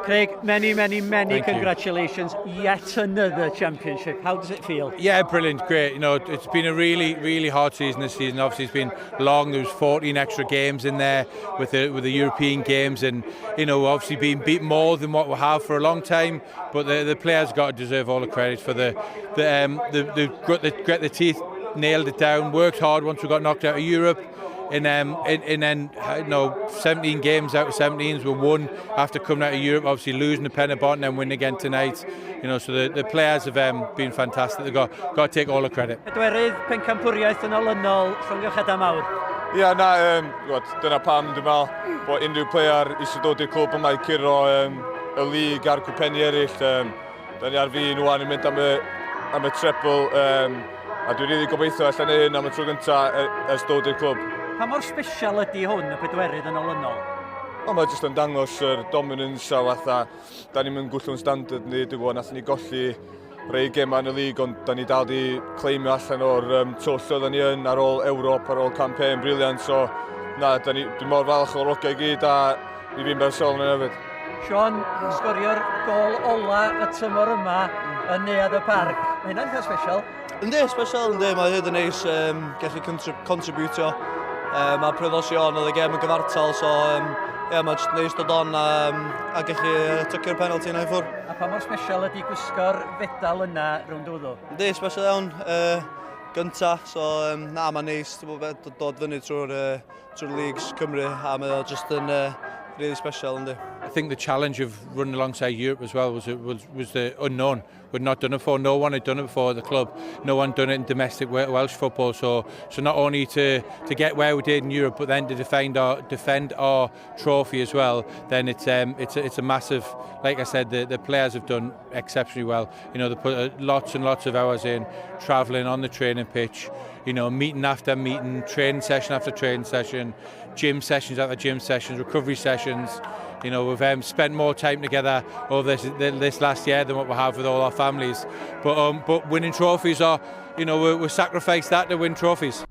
Craig, many Thank congratulations. Yet another championship. How does it feel? Yeah, brilliant, great. You know, it's been a really hard season this season. Obviously, it's been long. There was 14 extra games in there with the European games, and you know, obviously being beat more than what we have for a long time. But the players got to deserve all the credit for the grit the teeth, nailed it down, worked hard once we got knocked out of Europe. And then 17 games out of 17s were won after coming out of Europe, obviously losing the Penabont and then winning again tonight. You know, so the players have been fantastic. They've got to take all the credit. Pedwerydd pencampwriaeth yn olynol, llongyfarchiadau mawr. Ie, dyna pam dwi'n meddwl bod unrhyw player eisiau dod i'r clwb yma I curo y lig a'r cwmpenni eraill. Da ni ar fin wan yn mynd am y treble, a dwi'n rili gobeithio allan hyn am y tro gyntaf ers dod i'r clwb. Pa mor special ydy hwn, y pedwerydd yn olynol? Mae jyst yn dangos yr dominance a fatha, da ni'n mynd gwllw'n standard ni, dwi'n gwybod, nath ni golli rhai gemau yn y lig, ond da ni dal di claimio allan o'r twll oedden ni yn ar ôl Ewrop, ar ôl campaign briliant, so dwi'n mor falch o'r ogau I gyd a I fi'n bersonol yn hefyd. Sean, sgorio'r gol ola y tymor yma yn Newydd y Parc. Mae hynna'n cael special? Yndi, special, yndi. Mae hyd yn neis gallu contributio. Mae pryddosion oedd y gem yn gyfartal, so mae'n jyst neis dod on a gallu tycio'r penalty yna I ffwrdd. A pa mor special ydy gwisgo'r fedal yna rownd wddw? Yndi, special iawn. Gynta, so mae'n neis dod fyny trwy'r leagues Cymru a mae'n jyst yn really special, yndi. I think the challenge of running alongside Europe as well was the unknown. We'd not done it before. No one had done it before at the club. No one done it in domestic Welsh football. So not only to get where we did in Europe, but then to defend our trophy as well. Then it's a massive. Like I said, the players have done exceptionally well. You know, they put lots and lots of hours in, travelling on the training pitch. You know, meeting after meeting, training session after training session, gym sessions after gym sessions, recovery sessions. You know, we've spent more time together over this last year than what we have with all our families. But winning trophies are, you know, we sacrifice that to win trophies.